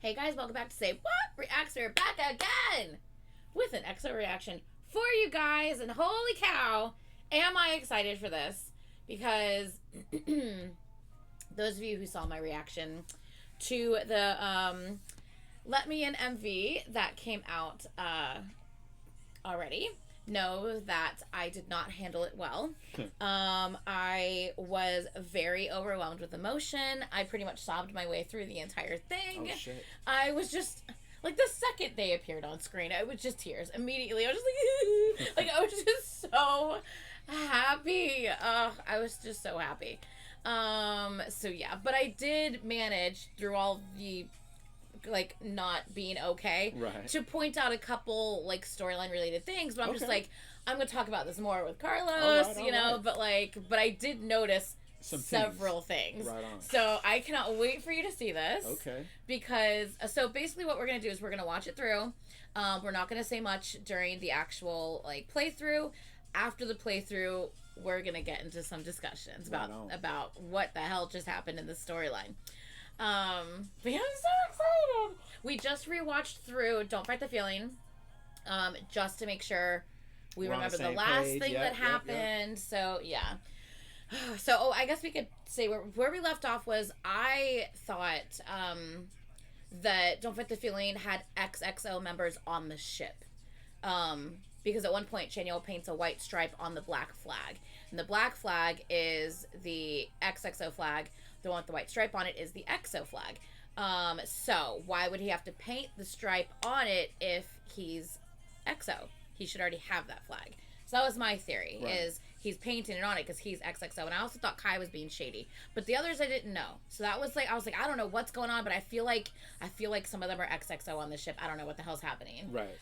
Hey guys, welcome back to Say What? Reacts. We're back again with an EXO reaction for you guys. And holy cow, am I excited for this. Because those of you who saw my reaction to the Let Me In MV that came out already know that I did not handle it well. I was very overwhelmed with emotion. I pretty much sobbed my way through the entire thing. Oh, shit. I was just like, the second they appeared on screen, it was just tears immediately. I was just like, I was just so happy. I was just so happy. So yeah, but I did manage through all the like not being okay, right, to point out a couple like storyline related things, but I'm just like, I'm gonna talk about this more with Carlos, all right. but I did notice several things. Right on. So I cannot wait for you to see this. Okay. Because so basically what we're gonna do is we're gonna watch it through. We're not gonna say much during the actual like playthrough. After the playthrough, we're gonna get into some discussions about what the hell just happened in the storyline. But I'm so excited. We just rewatched through Don't Fight the Feeling, just to make sure we remember the last thing that happened. So yeah. So I guess we could say where we left off was I thought that Don't Fight the Feeling had XXO members on the ship. Because at one point Chanyeol paints a white stripe on the black flag. And the black flag is the XXO flag. The one with the white stripe on it is the EXO flag. So why would he have to paint the stripe on it if he's EXO? He should already have that flag. So that was my theory, is he's painting it on it because he's XXO. And I also thought Kai was being shady. But the others I didn't know. So that was like, I was like, I don't know what's going on, but I feel like some of them are XXO on the ship. I don't know what the hell's happening. Right.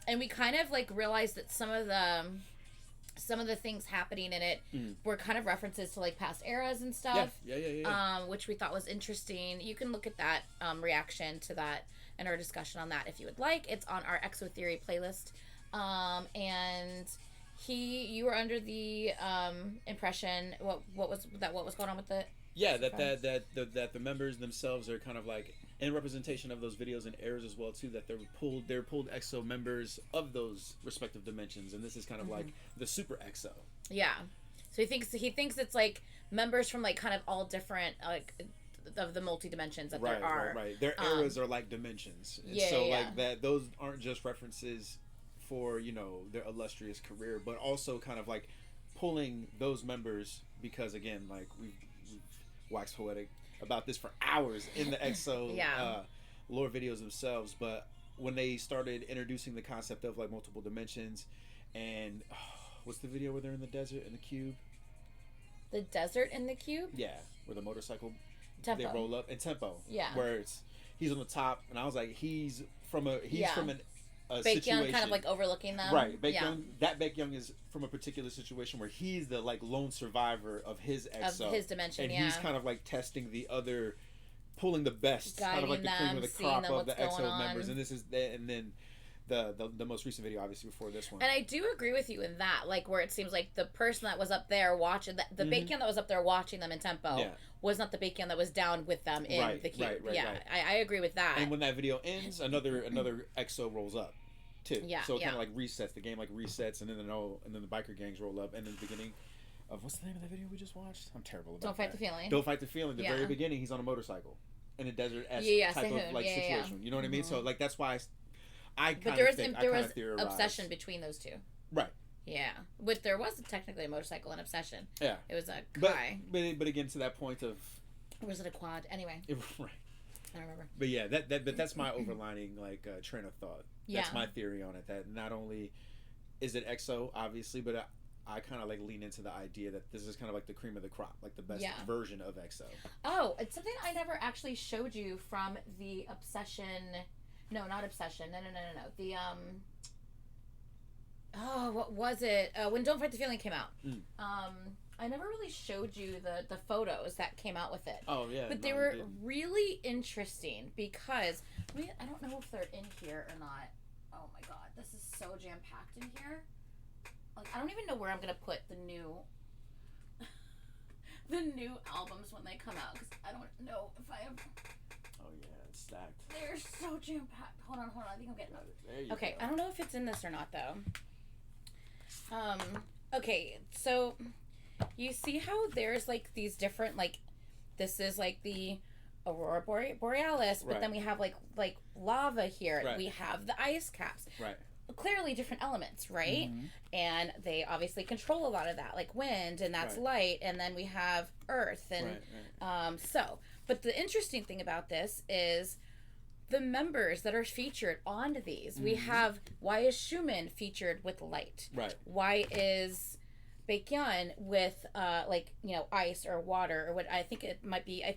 And we kind of like realized that some of the things happening in it were kind of references to like past eras and stuff. Yeah. Which we thought was interesting. You can look at that reaction to that and our discussion on that if you would like. It's on our EXO Theory playlist. And you were under the impression what was going on with the that the members themselves are kind of like in representation of those videos and eras as well too, that they're pulled EXO members of those respective dimensions, and this is kind of like the super EXO. Yeah. So he thinks it's like members from like kind of all different like of the multi dimensions that there are. Right. Their eras are like dimensions. And like that, those aren't just references for, you know, their illustrious career, but also kind of like pulling those members, because again, like we've waxed poetic about this for hours in the EXO lore videos themselves, but when they started introducing the concept of like multiple dimensions, and what's the video where they're in the desert in the cube? The desert in the cube? Yeah, where the motorcycle Tempo. they roll up, and Tempo. Yeah. Where he's on the top, and I was like, he's from a Baekhyun kind of like overlooking them. Right. Baekhyun is from a particular situation where he's the like lone survivor of his EXO. Of his dimension, and he's kind of like testing the other, pulling the best, guiding kind of like the cream of the crop of the EXO members. On. And this is and then the most recent video, obviously, before this one. And I do agree with you in that, like where it seems like the person that was up there watching the Baekhyun that was up there watching them in Tempo was not the Baekhyun that was down with them in the cube. Right. I agree with that. And when that video ends, another EXO rolls up too. Yeah. So it kind of like resets, the game like resets, and then the biker gangs roll up, and then the beginning of, what's the name of that video we just watched? I'm terrible about Don't Fight the Feeling. Don't Fight the Feeling. The very beginning, he's on a motorcycle in a desert-esque type of like situation. You know what I mean? So like that's why I kind of think there was obsession between those two. Right. Yeah. But there was technically a motorcycle and obsession. Yeah. It was a Kai. But again, to that point of, or was it a quad? Anyway. Right. I don't remember. But yeah, that's my overlining like train of thought. That's my theory on it. That not only is it EXO, obviously, but I kind of like lean into the idea that this is kind of like the cream of the crop, like the best version of EXO. Oh, it's something I never actually showed you from the Obsession. No, not Obsession. No. The what was it? When Don't Fight the Feeling came out. I never really showed you the photos that came out with it. Oh yeah. But they were really interesting because I don't know if they're in here or not. Oh my god, this is so jam packed in here. Like I don't even know where I'm gonna put the new albums when they come out, because I don't know if I have Oh yeah, it's stacked. They're so jam packed. Hold on. I think I'm getting it. There you Okay, go. I don't know if it's in this or not though. Okay, so you see how there's like these different like, this is like the Aurora Borealis, but then we have like lava here. Right. We have the ice caps. Right. Clearly different elements, right? Mm-hmm. And they obviously control a lot of that, like wind, and that's light, and then we have earth, and but the interesting thing about this is the members that are featured on these. Mm-hmm. We have, why is Schumann featured with light? Right. Why is Baekhyun with ice or water, or what I think it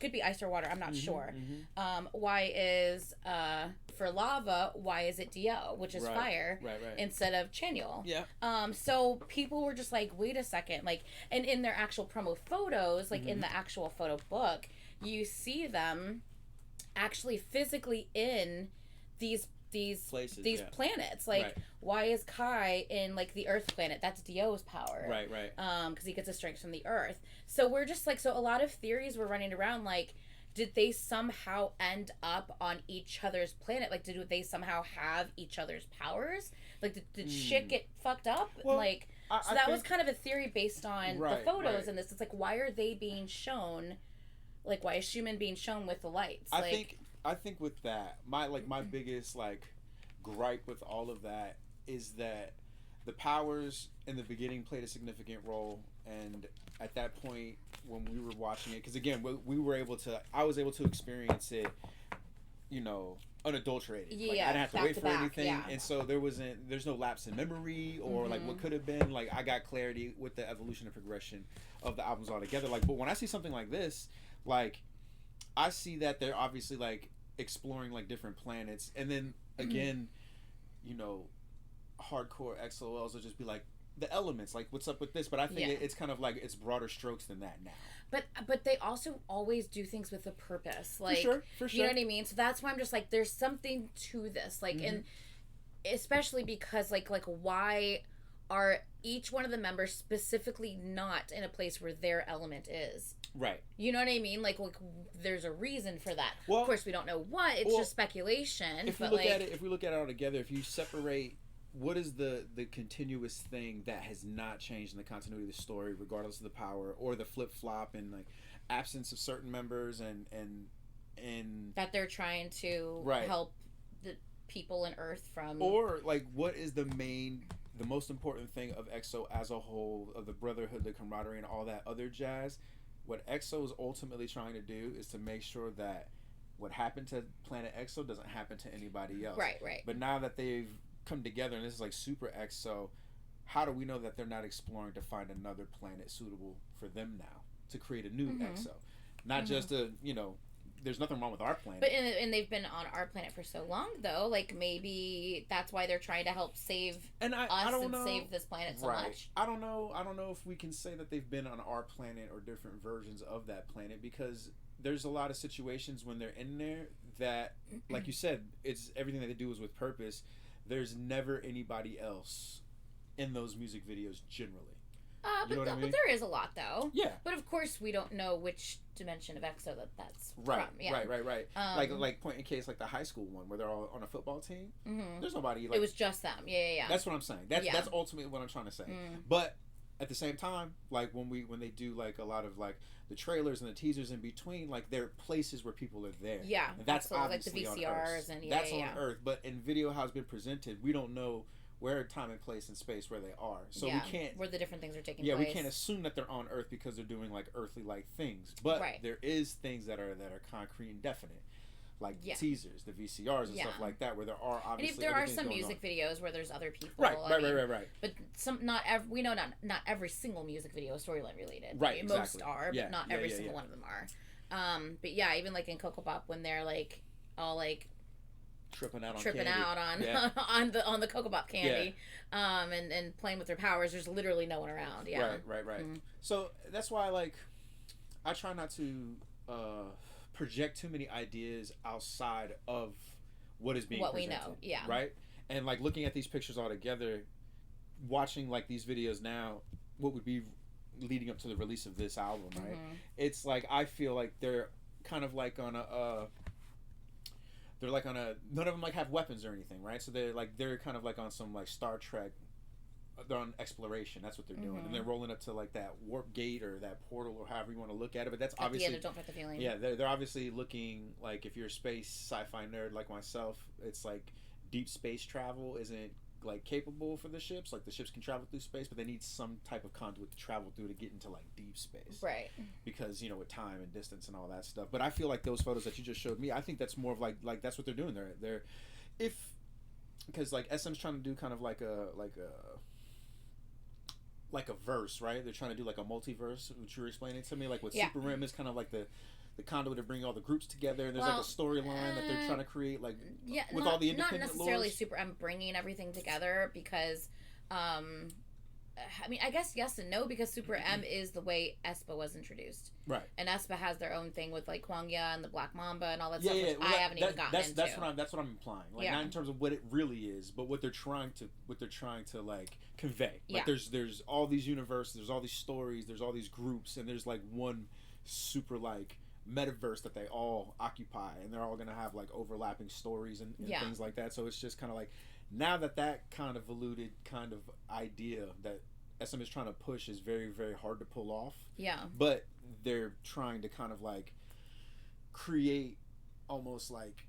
could be ice or water, I'm not sure. Mm-hmm. Why is for lava, why is it Dio, which is fire, instead of Chanyeol? Yeah. So people were just like, wait a second, like, and in their actual promo photos, like in the actual photo book, you see them actually physically in these places, planets. Like, why is Kai in like the Earth planet? That's Dio's power. Right. Because he gets his strength from the Earth. So we're just like, so a lot of theories were running around, like, did they somehow end up on each other's planet? Like, did they somehow have each other's powers? Like, did shit get fucked up? Well, like, so that was kind of a theory based on the photos and this. It's like, why are they being shown? Like, why is Schumann being shown with the lights? I think with that, my biggest gripe with all of that is that the powers in the beginning played a significant role, and at that point when we were watching it, because again I was able to experience it, unadulterated. I didn't have to wait for anything, and so there's no lapse in memory or like what could have been. Like, I got clarity with the evolution and progression of the albums altogether. Like, but when I see something like this, like, I see that they're obviously like exploring like different planets, and then again, hardcore XOLs will just be like the elements, like, what's up with this? But I think it's kind of like it's broader strokes than that now. But they also always do things with a purpose, like, for sure. You know what I mean? So that's why I'm just like, there's something to this, like, and especially because like why are each one of the members specifically not in a place where their element is? Right. You know what I mean? Like there's a reason for that. Well, of course, we don't know what. It's just speculation. If we look at it all together, if you separate what is the continuous thing that has not changed in the continuity of the story, regardless of the power or the flip flop and like absence of certain members and that they're trying to help the people in Earth from, or like what is the most important thing of EXO as a whole, of the brotherhood, the camaraderie, and all that other jazz. What EXO is ultimately trying to do is to make sure that what happened to Planet EXO doesn't happen to anybody else. Right. But now that they've come together and this is like Super EXO, how do we know that they're not exploring to find another planet suitable for them now to create a new EXO? Not just there's nothing wrong with our planet. But and they've been on our planet for so long, though. Like, maybe that's why they're trying to help save save this planet so much. I don't know if we can say that they've been on our planet or different versions of that planet, because there's a lot of situations when they're in there that, like you said, it's everything that they do is with purpose. There's never anybody else in those music videos generally. But there is a lot, though. Yeah. But of course, we don't know which dimension of EXO that's right, from. Yeah. Right. Like point in case, like the high school one where they're all on a football team. Mm-hmm. There's nobody. Like, it was just them. Yeah. That's what I'm saying. That's ultimately what I'm trying to say. But at the same time, like when they do like a lot of like the trailers and the teasers in between, like there are places where people are there. Yeah. And that's obviously like the VCRs and that's on Earth. But in video, how it's been presented, we don't know where time and place and space where they are, so we can't where the different things are taking place. We can't assume that they're on Earth because they're doing like earthly like things, but there is things that are concrete and definite, like teasers, the VCRs and stuff like that, where there are obviously, and if there are some music videos where there's other people, right, but we know not every single music video is storyline related, right? Most are, but not every single one of them are. But even like in Coco Pop, when they're like all like tripping out on the Coco Pop candy, and playing with their powers. There's literally no one around. Yeah. Right. Mm-hmm. So that's why I try not to project too many ideas outside of what is being presented, we know. Yeah. Right. And like looking at these pictures all together, watching like these videos now, what would be leading up to the release of this album, right? It's like I feel like they're kind of like on a they're like on a, none of them like have weapons or anything, right? So they're kind of like on some like Star Trek, they're on exploration. That's what they're doing, and they're rolling up to like that warp gate or that portal or however you want to look at it. But that's at obviously the end of Don't Fight the Feeling. Yeah, they're obviously looking like, if you're a space sci-fi nerd like myself, it's like deep space travel isn't like capable for the ships. Like the ships can travel through space, but they need some type of conduit to travel through to get into like deep space, right? Because with time and distance and all that stuff. But I feel like those photos that you just showed me, I think that's more of like that's what they're doing. They're if because like SM's trying to do kind of like a verse, right? They're trying to do like a multiverse, which you were explaining to me, like with Super Rim is kind of like the conduit to bring all the groups together, and there's like a storyline that they're trying to create, like with all the independent not necessarily lores. Super M bringing everything together, because I mean, I guess yes and no, because Super M is the way Espa was introduced, right? And Espa has their own thing with like Kwangya and the Black Mamba and all that stuff, which I haven't even gotten into. That's what I'm implying, like not in terms of what it really is, but what they're trying to like convey. Like there's all these universes, there's all these stories, there's all these groups, and there's like one super like metaverse that they all occupy, and they're all gonna have like overlapping stories and things like that. So it's just kind of like, now that kind of alluded kind of idea that SM is trying to push is very, very hard to pull off. Yeah. But they're trying to kind of like create almost like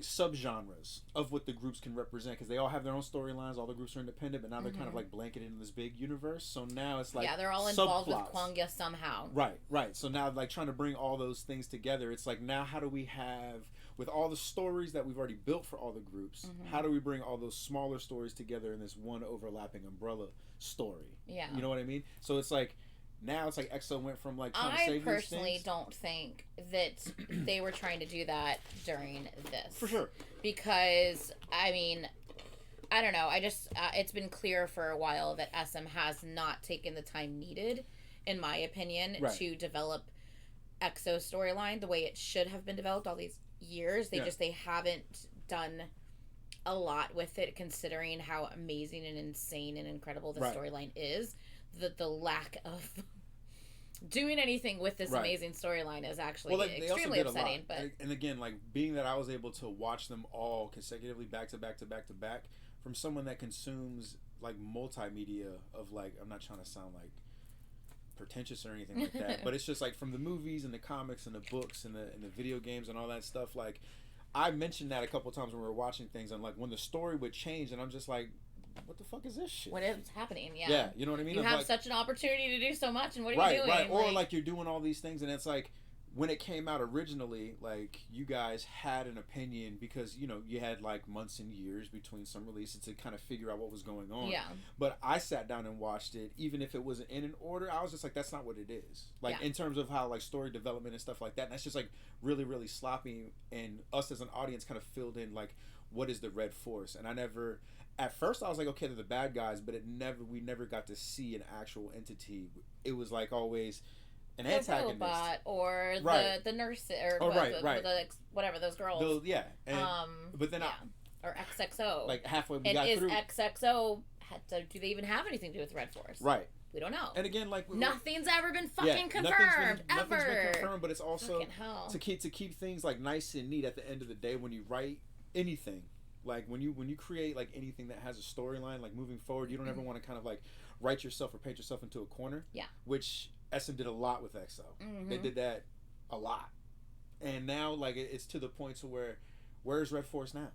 subgenres of what the groups can represent, because they all have their own storylines. All the groups are independent, but now they're kind of like blanketed in this big universe. So now it's like they're all involved with Kwangya somehow. Right. So now like trying to bring all those things together, it's like, now how do we have, with all the stories that we've already built for all the groups, how do we bring all those smaller stories together in this one overlapping umbrella story? Yeah. You know what I mean? So it's like, now it's like EXO went from like trying to save these things. I personally don't think that they were trying to do that during this. For sure. Because, I mean, I don't know. I just, it's been clear for a while that SM has not taken the time needed, in my opinion, to develop EXO's storyline the way it should have been developed all these years. They haven't done a lot with it, considering how amazing and insane and incredible the storyline is. The lack of doing anything with this amazing storyline is actually extremely upsetting. But and again, like, being that I was able to watch them all consecutively back to back from someone that consumes like multimedia of, like, I'm not trying to sound like pretentious or anything like that, but it's just like from the movies and the comics and the books and the video games and all that stuff. Like, I mentioned that a couple times when we were watching things, and like when the story would change, and I'm just like, what the fuck is this shit? What is happening? Yeah, you know what I mean? You have like, such an opportunity to do so much, and what are you doing? Right, or like you're doing all these things, and it's like, when it came out originally, like, you guys had an opinion because, you had like months and years between some releases to kind of figure out what was going on. Yeah. But I sat down and watched it, even if it wasn't in an order, I was just like, that's not what it is. Like, in terms of how like story development and stuff like that, and that's just like really, really sloppy, and us as an audience kind of filled in like, what is the Red Force? And at first I was like, okay, they're the bad guys, but we never got to see an actual entity. It was like always an antagonist, robot, or the nurse, or whatever those girls. But then or XXO. Like halfway we got through. Is XXO do they even have anything to do with Red Force? Right. We don't know. And again, like, nothing's ever been fucking confirmed. Nothing's been confirmed, but it's also to keep things like nice and neat at the end of the day when you write anything. Like when you create like anything that has a storyline, like moving forward, you don't ever want to kind of like write yourself or paint yourself into a corner. Yeah. Which SM did a lot with EXO. They did that a lot, and now like it's to the point to where's Red Force now?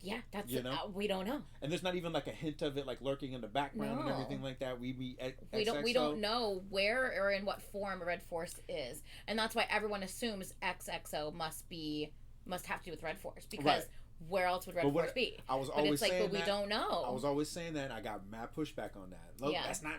Yeah, that's we don't know. And there's not even like a hint of it like lurking in the background and everything like that. We don't know where or in what form Red Force is, and that's why everyone assumes XXO must have to do with Red Force, because where else would Red Force be? I was always saying but we don't know. I was always saying that, and I got mad pushback on that. Look,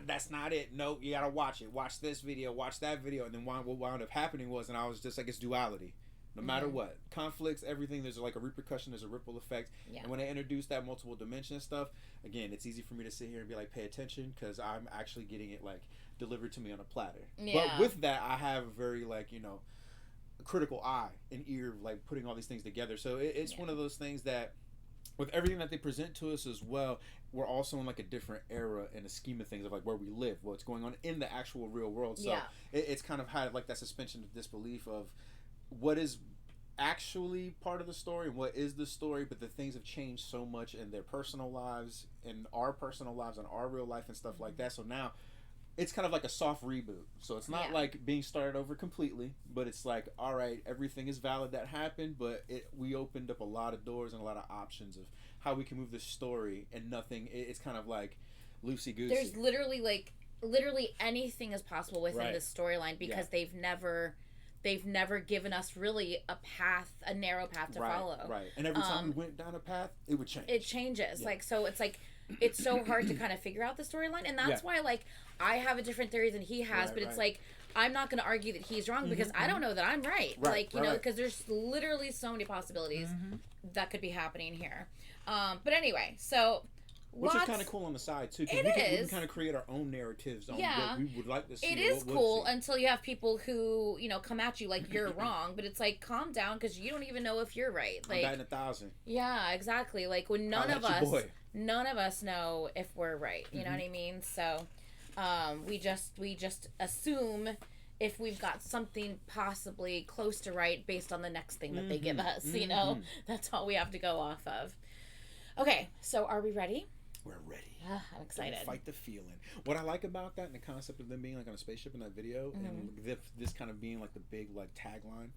that's not it. No, you gotta watch it. Watch this video, watch that video, and then what wound up happening was, and I was just like, it's duality. No matter what, conflicts, everything, there's like a repercussion, there's a ripple effect. Yeah. And when they introduce that multiple dimension stuff, again, it's easy for me to sit here and be like, pay attention, because I'm actually getting it like delivered to me on a platter. Yeah. But with that, I have a very like, critical eye and ear, like putting all these things together. So it's one of those things that with everything that they present to us as well, we're also in like a different era in the scheme of things of like where we live, what's going on in the actual real world. So it's kind of had like that suspension of disbelief of what is actually part of the story and what is the story, but the things have changed so much in their personal lives, in our personal lives, and our real life and stuff like that. So now it's kind of like a soft reboot. So it's not like being started over completely, but it's like, all right, everything is valid that happened, but we opened up a lot of doors and a lot of options of how we can move this story, and nothing. It's kind of like loosey goosey. There's literally anything is possible within this storyline because they've never given us really a narrow path to follow. Right. And every time we went down a path, it would change. It changes. Like, so it's like, it's so hard to kind of figure out the storyline. And that's why, like, I have a different theory than he has, but it's like, I'm not going to argue that he's wrong because I don't know that I'm right. Like, you know, because there's literally so many possibilities that could be happening here. But anyway, so... Which is kind of cool on the side, too. Because we can kind of create our own narratives on what we would like to see. It is cool until you have people who, you know, come at you like you're wrong. But it's like, calm down, because you don't even know if you're right. Like, I'm batting 1,000. Yeah, exactly. Like, when none of us know if we're right. You know what I mean? So, we just assume if we've got something possibly close to right based on the next thing that they give us. You know? That's all we have to go off of. Okay, so are we ready? We're ready. I'm excited. Don't fight the feeling. What I like about that and the concept of them being like on a spaceship in that video, and this kind of being like the big like tagline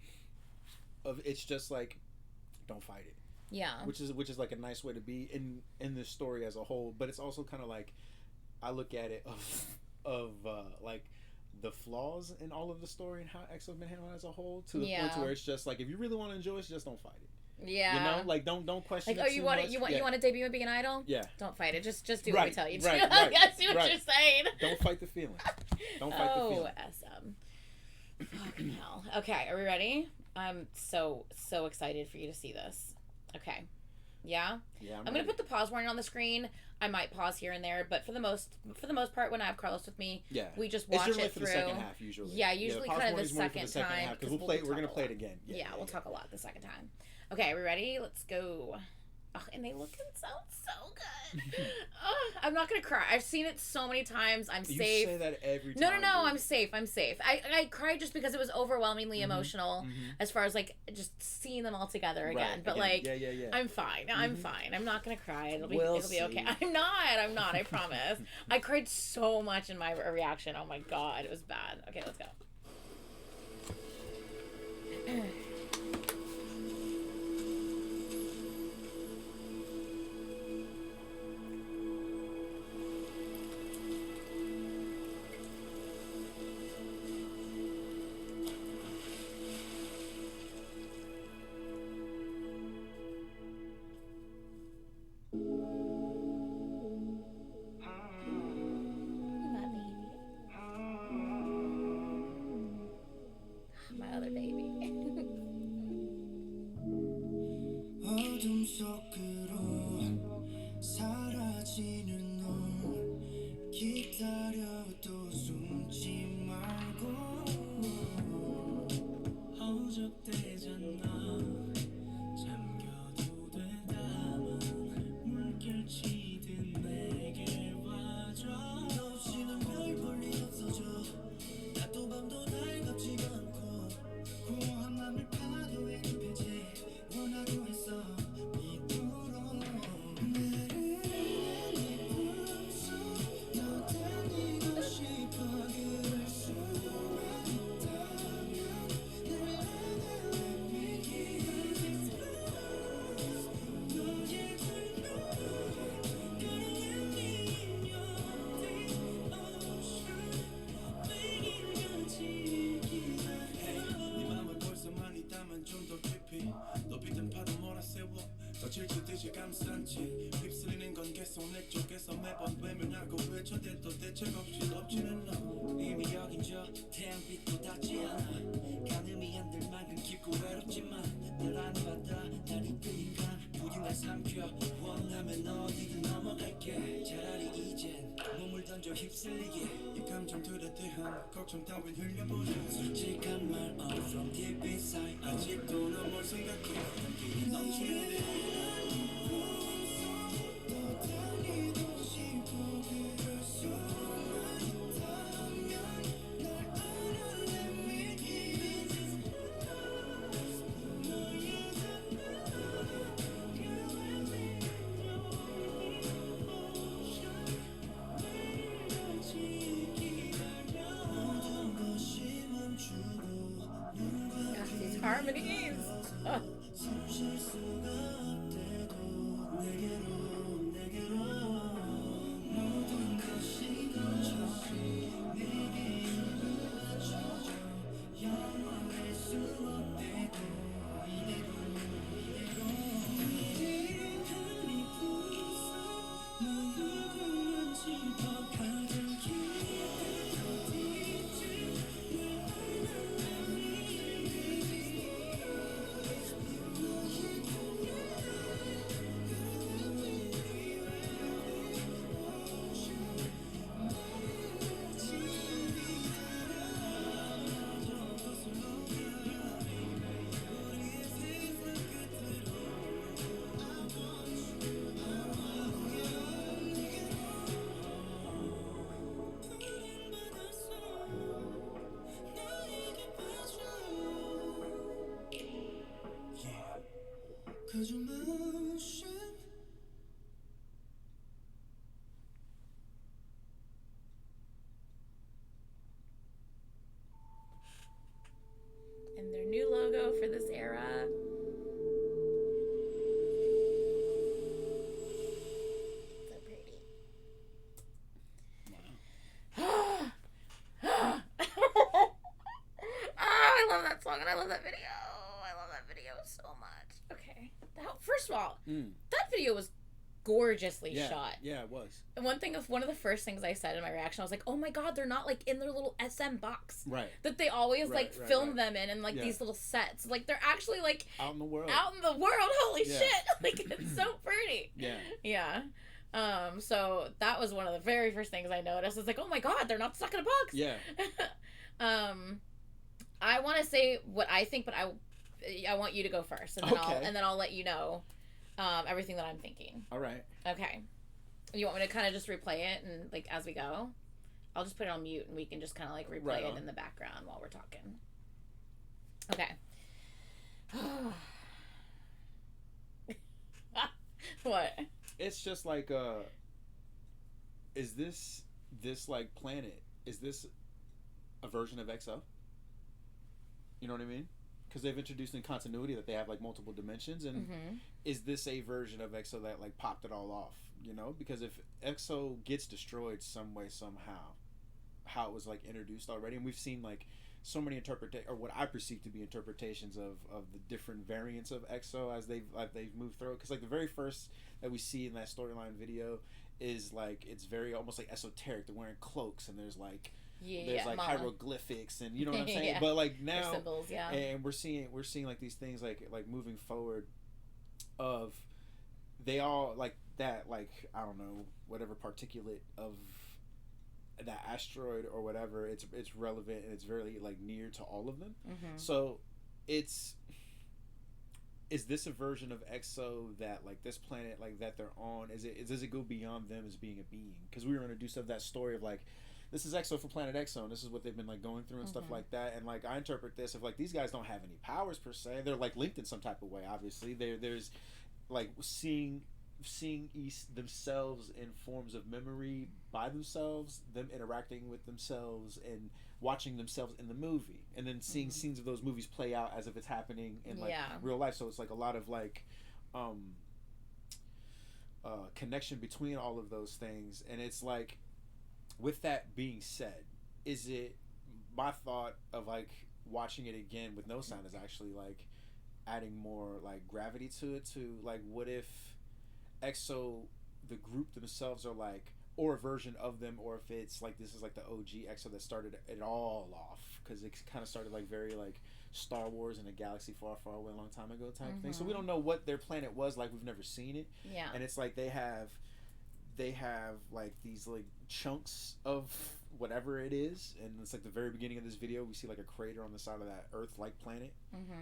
of, it's just like, don't fight it. Yeah. Which is like a nice way to be in this story as a whole. But it's also kind of like, I look at it of like the flaws in all of the story and how EXO have been handled as a whole, to the point to where it's just like, if you really want to enjoy it, just don't fight it. Yeah. You know, like don't question. Like, it too much. You want to debut and being an idol? Yeah. Don't fight it. Just do what we tell you to. Right. I see what you're saying. Don't fight the feeling. Don't fight the feeling. SM. Fucking hell. Okay, are we ready? I'm so excited for you to see this. Okay. Yeah? Yeah. I'm gonna put the pause warning on the screen. I might pause here and there, but for the most part, when I have Carlos with me, we just watch it for through. The second half, usually. Yeah, usually kind of the second time. Because we're gonna play it again. Yeah, we'll talk a lot the second time. Okay, are we ready? Let's go. Oh, and they look and sound so good. I'm not gonna cry. I've seen it so many times. I'm safe. You say that every time. No. I'm safe. I cried just because it was overwhelmingly emotional, as far as like just seeing them all together again. But like, I'm fine. I'm fine. I'm not gonna cry. It'll be okay. I'm not. I promise. I cried so much in my reaction. Oh my god, it was bad. Okay, let's go. means. And their new logo for this era. So pretty. Wow. Oh, I love that song and I love that video. I love that video so much. Okay. First of all, that video was gorgeously shot. Yeah, it was. And one of the first things I said in my reaction, I was like, "Oh my god, they're not like in their little SM box, right? That they always film them in, and like these little sets. Like they're actually like out in the world. Holy shit! Like it's so pretty. Yeah. So that was one of the very first things I noticed. It's like, oh my god, they're not stuck in a box. Yeah. I want to say what I think, but I want you to go first, and then I'll let you know everything that I'm thinking. All right. Okay. You want me to kind of just replay it and like as we go? I'll just put it on mute and we can just kind of like replay it in the background while we're talking. Okay. What? It's just like is this like planet, is this a version of EXO? You know what I mean? Because they've introduced in continuity that they have like multiple dimensions, and is this a version of EXO that like popped it all off? You know, because if EXO gets destroyed some way somehow, how it was like introduced already, and we've seen like so many or what I perceive to be interpretations of the different variants of EXO as they've moved through. Because like the very first that we see in that storyline video is like it's very almost like esoteric. They're wearing cloaks and there's like hieroglyphics and you know what I'm saying. But like now, symbols, and we're seeing like these things like moving forward of they all like that, like I don't know, whatever particulate of that asteroid or whatever, it's relevant and it's very like near to all of them. So is this a version of EXO that like this planet like that they're on, does it go beyond them as being a being? Because we were introduced of that story of like this is EXO for Planet EXO and this is what they've been like going through and stuff like that, and like I interpret this of like these guys don't have any powers per se, they're like linked in some type of way. Obviously there's like seeing themselves in forms of memory by themselves, them interacting with themselves and watching themselves in the movie, and then seeing scenes of those movies play out as if it's happening in like real life. So it's like a lot of like connection between all of those things. And it's like, with that being said, is it my thought of like watching it again with no sound is actually like adding more like gravity to it, to like what if EXO, the group themselves, are like, or a version of them, or if it's like this is like the OG EXO that started it all off, because it kind of started like very like Star Wars in a galaxy far, far away a long time ago type thing. So we don't know what their planet was like. We've never seen it. Yeah. And it's like they have like these like chunks of whatever it is, and it's like the very beginning of this video we see like a crater on the side of that Earth-like planet,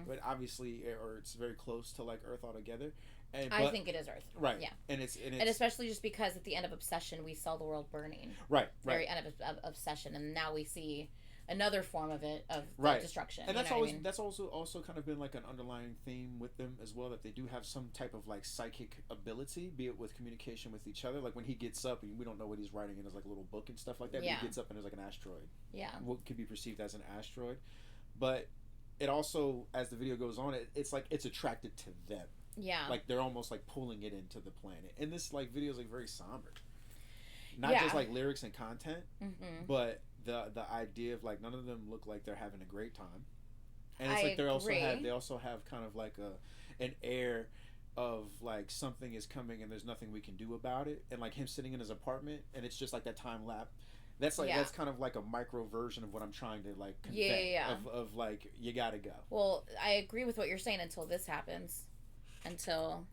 but obviously, or it's very close to like Earth altogether. I think it is Earth. Right. Yeah. And it's especially just because at the end of Obsession we saw the world burning. Right. Very end of Obsession, and now we see another form of it, of destruction. And that's also kind of been like an underlying theme with them as well, that they do have some type of like psychic ability, be it with communication with each other. Like when he gets up, and we don't know what he's writing in his like little book and stuff like that, but he gets up and there's like an asteroid. Yeah. What could be perceived as an asteroid. But it also, as the video goes on, it's like it's attracted to them. Yeah. Like they're almost like pulling it into the planet. And this like video is like very somber. Not just like lyrics and content, but the idea of like none of them look like they're having a great time. And it's like they also have kind of like an air of like something is coming and there's nothing we can do about it. And like him sitting in his apartment and it's just like that time lapse. That's like that's kind of like a micro version of what I'm trying to like convey of like you gotta go. Well, I agree with what you're saying until this happens. Until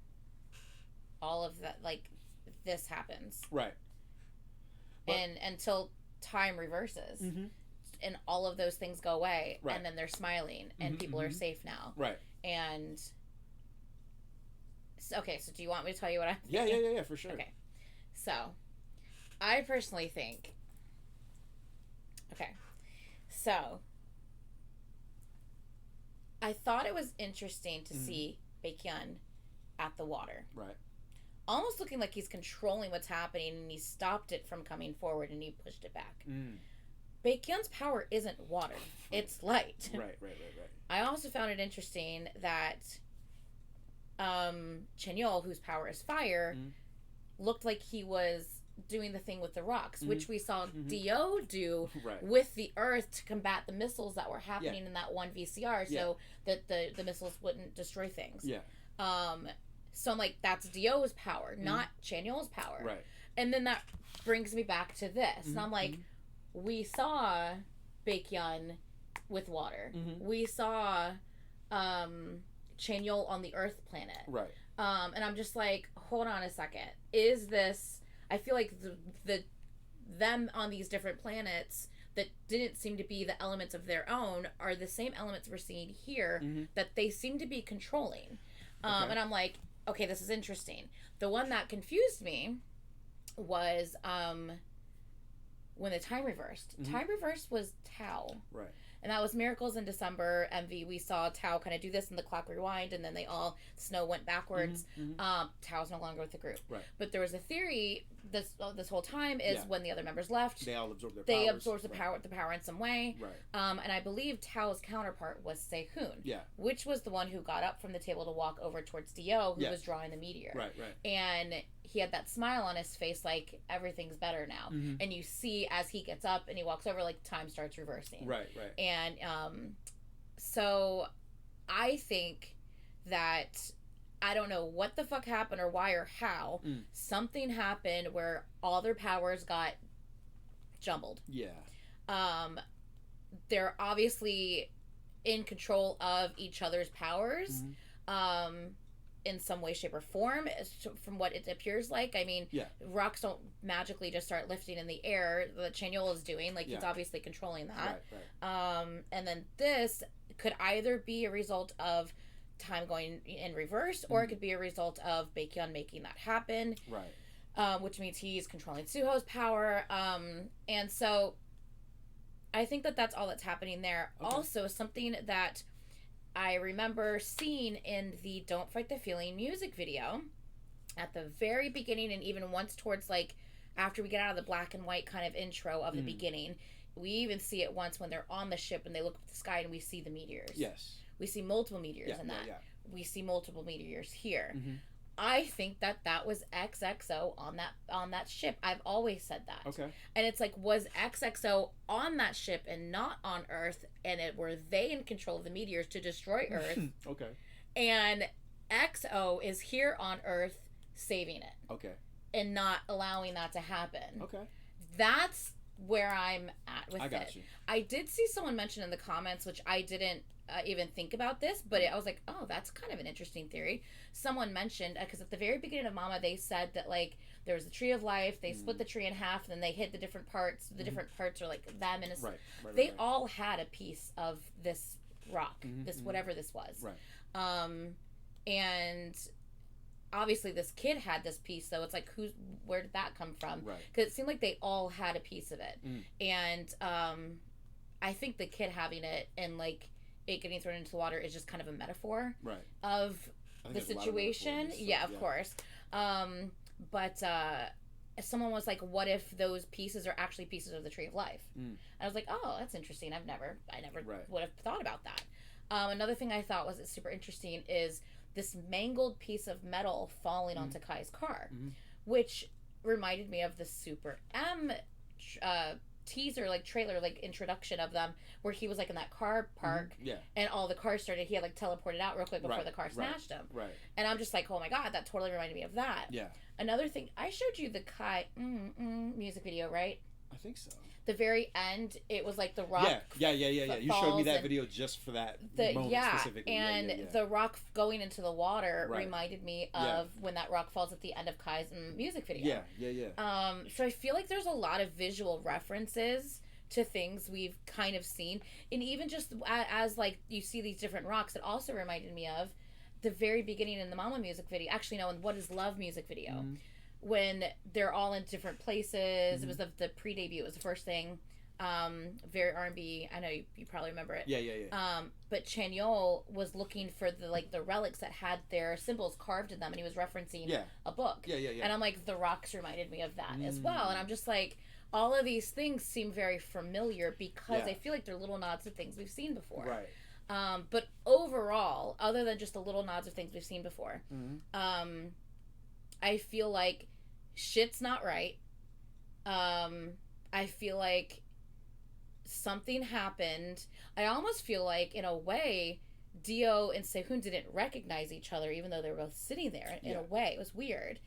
all of that, like, this happens. Right. And until time reverses. And all of those things go away. Right. And then they're smiling. And people are safe now. Right. And... Okay, so do you want me to tell you what I'm thinking? Yeah, for sure. Okay. So, I personally think... Okay. So, I thought it was interesting to see Baekhyun at the water. Right. Almost looking like he's controlling what's happening and he stopped it from coming forward and he pushed it back. Baekhyun's power isn't water. It's light. Right. I also found it interesting that Chenyol, whose power is fire, looked like he was doing the thing with the rocks, which we saw Dio do with the earth to combat the missiles that were happening in that one VCR so that the missiles wouldn't destroy things. So I'm like, that's Dio's power, not Chenyol's power. Right. And then that brings me back to this. And I'm like, we saw Baekhyun with water. We saw Chenyol on the Earth planet. Right. And I'm just like, hold on a second. Is this... I feel like them on these different planets that didn't seem to be the elements of their own are the same elements we're seeing here that they seem to be controlling. And I'm like, okay, this is interesting. The one that confused me was when the time reversed. Time reversed was Tao. Right. And that was Miracles in December. MV, we saw Tao kind of do this, and the clock rewind, and then Snow went backwards. Tao's no longer with the group. Right. But there was a theory this whole time is when the other members left, they all absorbed their powers. They absorbed the power in some way. Right. And I believe Tao's counterpart was Sehun. Yeah. Which was the one who got up from the table to walk over towards Dio, who was drawing the meteor. Right. And he had that smile on his face like everything's better now. And you see as he gets up and he walks over, like time starts reversing. Right. And so I think that I don't know what the fuck happened or why or how. Something happened where all their powers got jumbled. Yeah. They're obviously in control of each other's powers. In some way, shape, or form, from what it appears like. I mean, rocks don't magically just start lifting in the air. The Chenyol is doing, like, he's obviously controlling that. Right. And then this could either be a result of time going in reverse, or it could be a result of Baekhyun making that happen. Right. Which means he's controlling Suho's power. And so I think that that's all that's happening there. Okay. Also, something that I remember seeing in the Don't Fight the Feeling music video at the very beginning, and even once towards, like, after we get out of the black and white kind of intro of the beginning, we even see it once when they're on the ship and they look up at the sky and we see the meteors. Yes. We see multiple meteors in that. We see multiple meteors here. I think that was XXO on that ship. I've always said that. Okay. And it's like, was XXO on that ship and not on Earth, and were they in control of the meteors to destroy Earth? Okay. And XO is here on Earth saving it. Okay. And not allowing that to happen. Okay. That's where I'm at with it. I got you. I did see someone mention in the comments, which I didn't even think about this, but I was like, oh, that's kind of an interesting theory. Someone mentioned, because at the very beginning of Mama, they said that, like, there was the tree of life, they split the tree in half, and then they hid the different parts. The different parts are like them, and they all had a piece of this rock, this whatever this was. Right. And obviously this kid had this piece, so it's like, where did that come from? Right. Because it seemed like they all had a piece of it. And I think the kid having it and, like, it getting thrown into the water is just kind of a metaphor of the situation. Of course. But someone was like, what if those pieces are actually pieces of the tree of life? And I was like, oh, that's interesting. I never would have thought about that. Another thing I thought was super interesting is this mangled piece of metal falling onto Kai's car, which reminded me of the Super M teaser, like trailer, like introduction of them, where he was like in that car park, and all the cars started. He had like teleported out real quick before the car smashed him. Right. And I'm just like, oh my god, that totally reminded me of that. Yeah. Another thing, I showed you the Kai music video, right? I think so. The very end, it was like the rock. Yeah. You showed me that video just for that moment specifically. And the rock going into the water reminded me of when that rock falls at the end of Kai's music video. Yeah. So I feel like there's a lot of visual references to things we've kind of seen, and even just as like you see these different rocks, it also reminded me of the very beginning in the Mama music video. Actually, no, in What Is Love music video. When they're all in different places. It was the pre-debut. It was the first thing. Very R&B. I know you probably remember it. Yeah. But Chanyeol was looking for the relics that had their symbols carved in them, and he was referencing a book. Yeah. And I'm like, the rocks reminded me of that as well. And I'm just like, all of these things seem very familiar because I feel like they're little nods to things we've seen before. Right. But overall, other than just the little nods of things we've seen before, I feel like shit's not right. I feel like something happened. I almost feel like, in a way, Dio and Sehun didn't recognize each other, even though they were both sitting there. In a way, it was weird.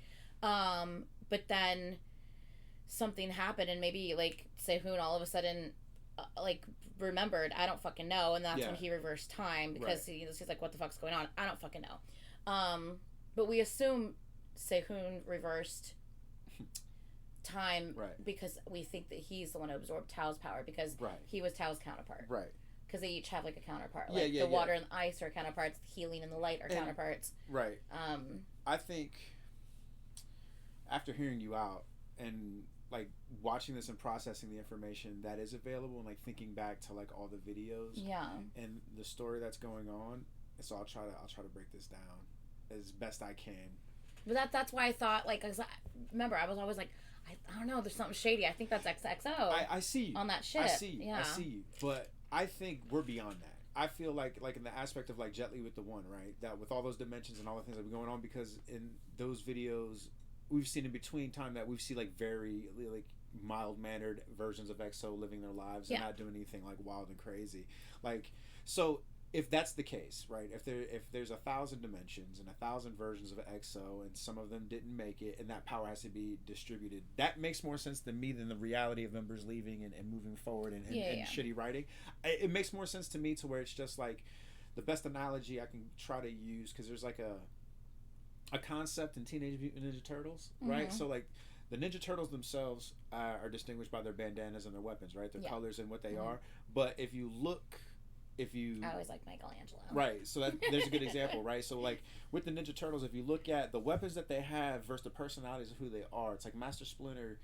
But then something happened, and maybe like Sehun all of a sudden remembered. I don't fucking know, and that's when he reversed time because he's like, "What the fuck's going on?" I don't fucking know. But we assume Sehun reversed time because we think that he's the one who absorbed Tao's power because he was Tao's counterpart. Right. Because they each have like a counterpart. Like the water and the ice are counterparts. The healing and the light are counterparts. Right. I think after hearing you out and like watching this and processing the information that is available and like thinking back to like all the videos and the story that's going on, so I'll try to break this down as best I can. But that's why I thought, like, remember, I was always like, I don't know, there's something shady. I think that's XXO. I see you. On that ship. I see you. But I think we're beyond that. I feel like in the aspect of like Jet Li with the one, right? That with all those dimensions and all the things that have been going on, because in those videos we've seen in between time that we've seen like very like mild-mannered versions of EXO living their lives and not doing anything like wild and crazy. Like, so if that's the case, right? If there's 1,000 dimensions and 1,000 versions of EXO, and some of them didn't make it, and that power has to be distributed, that makes more sense to me than the reality of members leaving and moving forward and shitty writing. It makes more sense to me to where it's just like the best analogy I can try to use, because there's like a concept in Teenage Mutant Ninja Turtles, right? So like the Ninja Turtles themselves are distinguished by their bandanas and their weapons, right? Their colors and what they are. But if you I always like Michelangelo. Right, so there's a good example, right? So like with the Ninja Turtles, if you look at the weapons that they have versus the personalities of who they are, it's like Master Splinter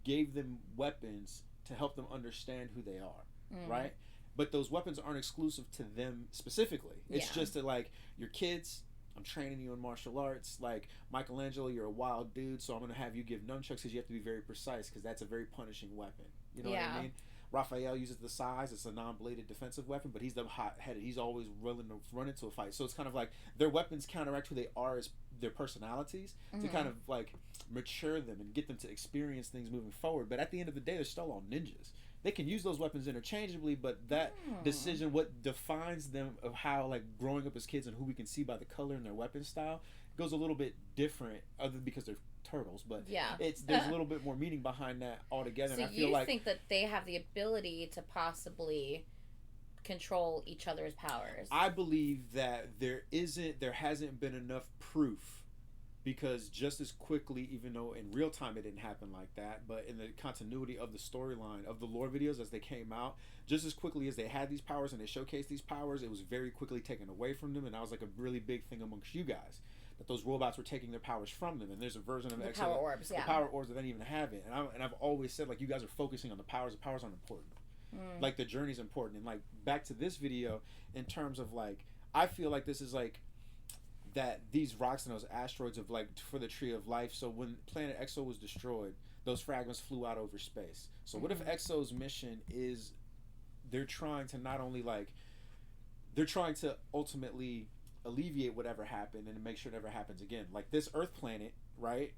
gave them weapons to help them understand who they are, right? But those weapons aren't exclusive to them specifically. It's just that like, your kids, I'm training you in martial arts. Like, Michelangelo, you're a wild dude, so I'm going to have you give nunchucks because you have to be very precise, because that's a very punishing weapon. You know what I mean? Raphael uses the sais. It's a non-bladed defensive weapon, but he's the hot-headed. He's always willing to run into a fight. So it's kind of like their weapons counteract who they are as their personalities to kind of like mature them and get them to experience things moving forward. But at the end of the day, they're still all ninjas. They can use those weapons interchangeably, but that decision, what defines them of how like growing up as kids and who we can see by the color and their weapon style, goes a little bit different, other than because they're turtles, but there's a little bit more meaning behind that altogether. So and I feel you think that they have the ability to possibly control each other's powers? I believe that there hasn't been enough proof, because just as quickly, even though in real time it didn't happen like that, but in the continuity of the storyline of the lore videos as they came out, just as quickly as they had these powers and they showcased these powers, it was very quickly taken away from them, and that was like a really big thing amongst you guys, that those robots were taking their powers from them. And there's a version of the EXO, power orbs, the power orbs that don't even have it. And I've always said, like, you guys are focusing on the powers. The powers aren't important. Like, the journey's important. And like, back to this video, in terms of like, I feel like this is like that these rocks and those asteroids of like for the tree of life. So when planet EXO was destroyed, those fragments flew out over space. So what if EXO's mission is they're trying to not only like they're trying to ultimately alleviate whatever happened and make sure it never happens again. Like this Earth planet, right?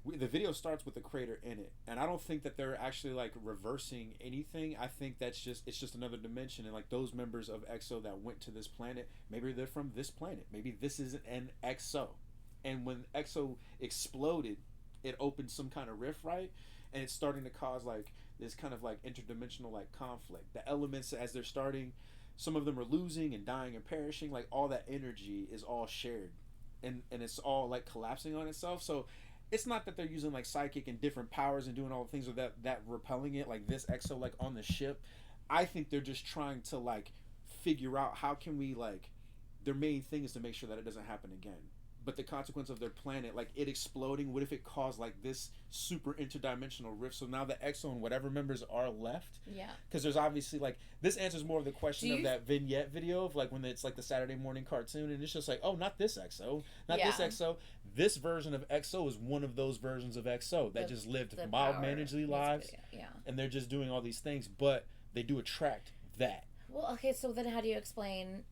The video starts with a crater in it, and I don't think that they're actually like reversing anything. I think it's just another dimension, and like those members of EXO that went to this planet, maybe they're from this planet. Maybe this is an EXO, and when EXO exploded, it opened some kind of rift, right? And it's starting to cause like this kind of like interdimensional like conflict. The elements as they're starting, some of them are losing and dying and perishing. Like all that energy is all shared, and it's all like collapsing on itself. So it's not that they're using like psychic and different powers and doing all the things with that repelling it like this EXO like on the ship. I think they're just trying to like figure out how can we like, their main thing is to make sure that it doesn't happen again. But the consequence of their planet, like it exploding, what if it caused like this super interdimensional rift? So now the EXO and whatever members are left, because there's obviously like, this answers more of the question of that vignette video of like when it's like the Saturday morning cartoon, and it's just like, oh, not this EXO, not this EXO. This version of EXO is one of those versions of EXO that just lived mild-managedly lives, and they're just doing all these things, but they do attract that. Well, okay, so then how do you explain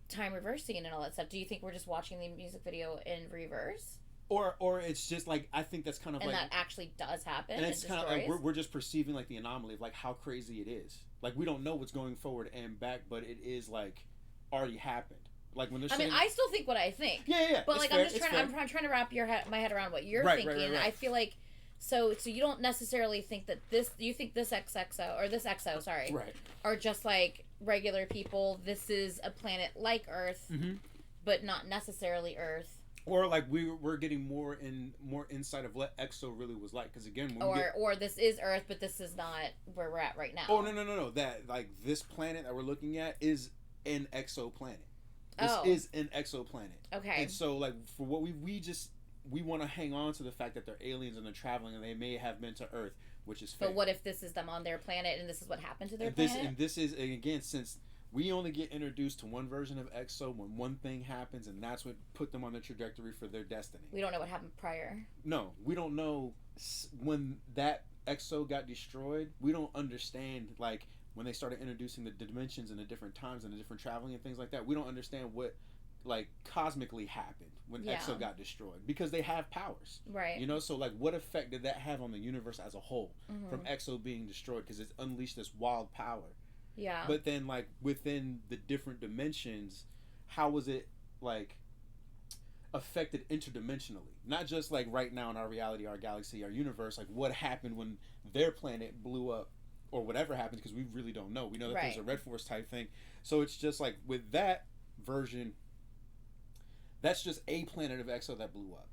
time reversing and all that stuff? Do you think we're just watching the music video in reverse, or it's just like, I think that's kind of and like, that actually does happen, and it's kind of like we're just perceiving like the anomaly of like how crazy it is. Like we don't know what's going forward and back, but it is like already happened. Like when they're saying, I still think what I think, but like fair, I'm trying to wrap my head around what you're thinking. Right. I feel like so you don't necessarily think that you think this XXO or this EXO, sorry, are just like regular people. This is a planet like Earth, but not necessarily Earth. Or like we're getting more insight of what EXO really was like, because again, or this is Earth, but this is not where we're at right now. Oh no! That like this planet that we're looking at is an exoplanet. This is an exoplanet. Okay. And so like for what we want to hang on to the fact that they're aliens and they're traveling and they may have been to Earth, which is fake. But what if this is them on their planet and this is what happened to their planet? And this is, again, since we only get introduced to one version of EXO when one thing happens, and that's what put them on the trajectory for their destiny. We don't know what happened prior. No, we don't know when that EXO got destroyed. We don't understand, like, when they started introducing the dimensions and the different times and the different traveling and things like that. We don't understand what like cosmically happened when EXO got destroyed, because they have powers, right? You know, so like what effect did that have on the universe as a whole from EXO being destroyed, because it's unleashed this wild power. But then like within the different dimensions, how was it like affected interdimensionally? Not just like right now in our reality, our galaxy, our universe, like what happened when their planet blew up or whatever happens, because we really don't know. We know that there's a Red Force type thing. So it's just like with that version, that's just a planet of EXO that blew up.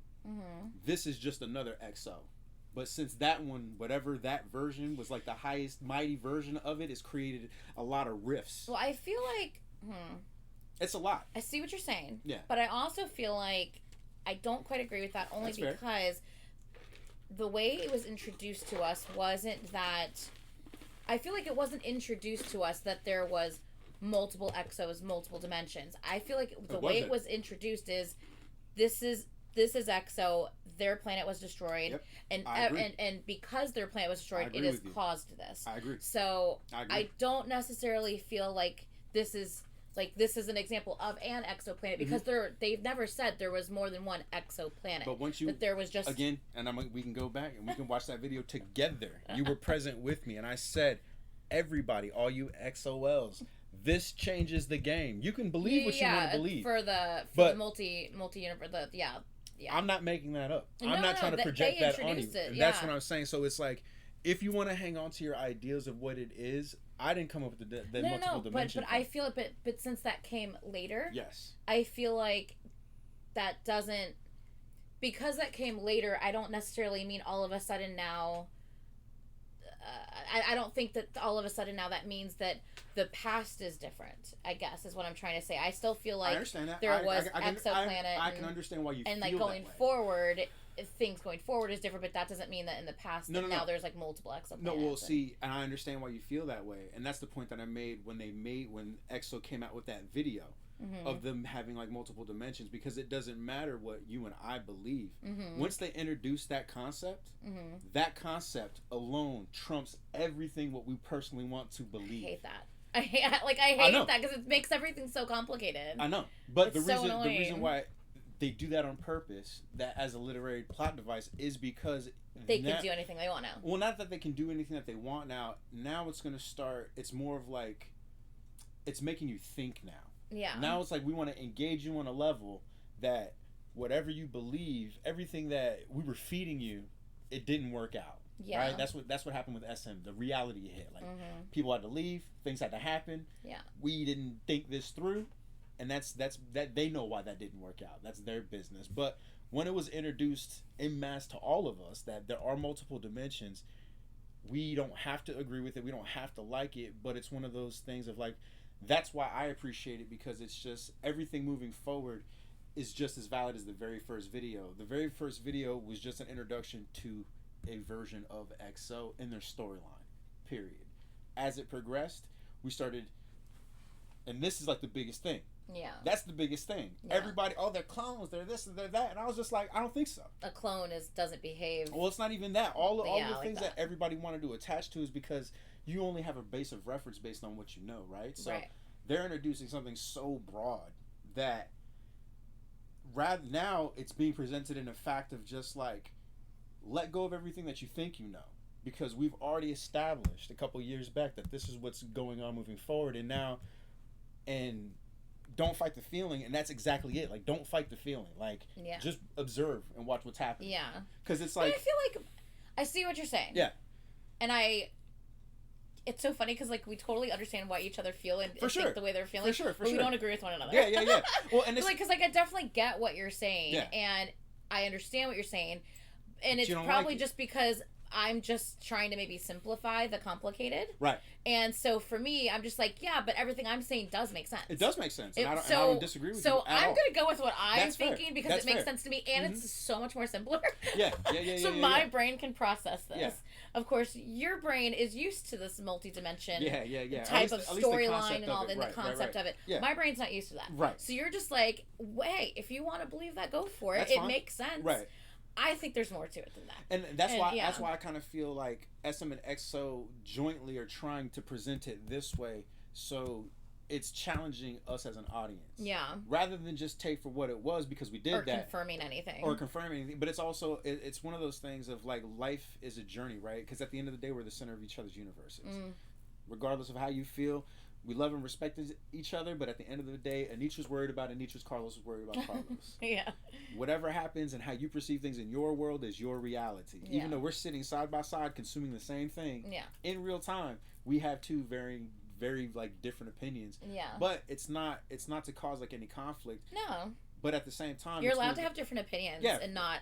This is just another EXO. But since that one, whatever that version was like the highest mighty version of it, has created a lot of rifts. Well, I feel like it's a lot. I see what you're saying. Yeah. But I also feel like I don't quite agree with that, only because fair. The way it was introduced to us wasn't that... I feel like it wasn't introduced to us that there was multiple EXOs, multiple dimensions. I feel like the way it was introduced is this is EXO, their planet was destroyed, and because their planet was destroyed, it has caused this. I agree. So I don't necessarily feel like this is an example of an exoplanet, because they've never said there was more than one exoplanet. But once that there was just again, and we can go back and we can watch that video together. You were present with me, and I said, everybody, all you XOLs, this changes the game. You can believe what you want to believe for the multi universe. I'm not making that up. I'm not trying to project that on you. And that's what I'm saying. So it's like, if you want to hang on to your ideas of what it is, I didn't come up with the multiple dimension. But I feel it. But since that came later, yes, I feel like that doesn't, because that came later. I don't necessarily mean all of a sudden now. I don't think that all of a sudden now that means that the past is different, I guess, is what I'm trying to say. I still feel like there was exoplanet. I can understand why you feel and like going forward, things going forward is different, but that doesn't mean that in the past now there's like multiple exoplanets. No, well, see, and I understand why you feel that way, and that's the point that I made when EXO came out with that video of them having like multiple dimensions, because it doesn't matter what you and I believe. Once they introduce that concept alone trumps everything what we personally want to believe. I hate that. I hate that because it makes everything so complicated. I know, but the reason why they do that on purpose, that as a literary plot device, is because they can do anything they want now. Well, not that they can do anything that they want now. Now it's going to start. It's more of like, it's making you think now. Yeah. Now it's like we want to engage you on a level that whatever you believe, everything that we were feeding you, it didn't work out. Yeah. Right? That's what happened with SM. The reality hit. Like people had to leave, things had to happen. Yeah. We didn't think this through, and that's that they know why that didn't work out. That's their business. But when it was introduced en masse to all of us that there are multiple dimensions, we don't have to agree with it. We don't have to like it, but it's one of those things of like, that's why I appreciate it, because it's just everything moving forward is just as valid as the very first video. The very first video was just an introduction to a version of EXO in their storyline, period. As it progressed, we started, and this is like the biggest thing. Yeah. That's the biggest thing. Yeah. Everybody, oh, they're clones, they're this and they're that. And I was just like, I don't think so. A clone doesn't behave. Well, it's not even that. All the things that everybody wanted to attach to is because you only have a base of reference based on what you know, right? So they're introducing something so broad that now it's being presented in a fact of just like, let go of everything that you think you know, because we've already established a couple years back that this is what's going on moving forward, and don't fight the feeling, and that's exactly it. Like, don't fight the feeling. Like, just observe and watch what's happening. Yeah. Because it's like, but I feel like I see what you're saying. Yeah. And it's so funny because like we totally understand why each other feel and think the way they're feeling. But we don't agree with one another. Yeah. Well, and it's like, because like I definitely get what you're saying, and I understand what you're saying, and it's probably just because I'm just trying to maybe simplify the complicated. Right. And so for me, I'm just like, yeah, but everything I'm saying does make sense. It does make sense. And I don't disagree with you. So I'm going to go with what I'm thinking because it makes sense to me, and it's so much more simpler. Yeah. So my brain can process this. Yeah. Of course, your brain is used to this multi-dimension type of storyline and all the concept of it. Yeah. My brain's not used to that. Right. So you're just like, hey, if you want to believe that, go for it. It makes sense. Right. I think there's more to it than that. And that's why I kind of feel like SM and EXO jointly are trying to present it this way, so it's challenging us as an audience. Yeah. Rather than just take for what it was, because we did that. Or confirming anything. But it's also, it's one of those things of like, life is a journey, right? Because at the end of the day, we're the center of each other's universes. Regardless of how you feel, we love and respect each other, but at the end of the day, Anitra's worried about Anitra's, Carlos is worried about Carlos. Yeah. Whatever happens and how you perceive things in your world is your reality. Yeah. Even though we're sitting side by side consuming the same thing, in real time, we have two very, very like different opinions. Yeah. But it's not to cause like any conflict. No. But at the same time, you're allowed to have different opinions and not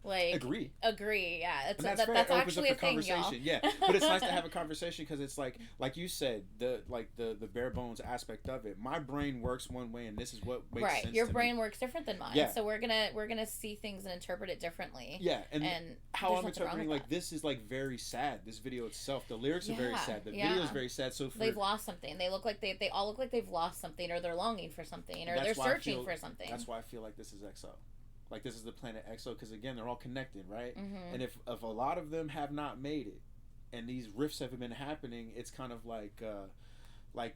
like agree. Yeah, that's actually a thing, y'all. Yeah, but it's nice to have a conversation because it's like you said, the bare bones aspect of it. My brain works one way, and this is what makes sense. Right, your brain works different than mine. Yeah. So we're gonna see things and interpret it differently. Yeah, and how I'm interpreting like this is like very sad. This video itself, the lyrics are very sad. The video is very sad. So they've lost something. They look like they all look like they've lost something, or they're longing for something, or they're searching for something. That's why I feel like this is EXO. Like, this is the planet EXO, because again, they're all connected, right? And if a lot of them have not made it, and these rifts have been happening, it's kind of like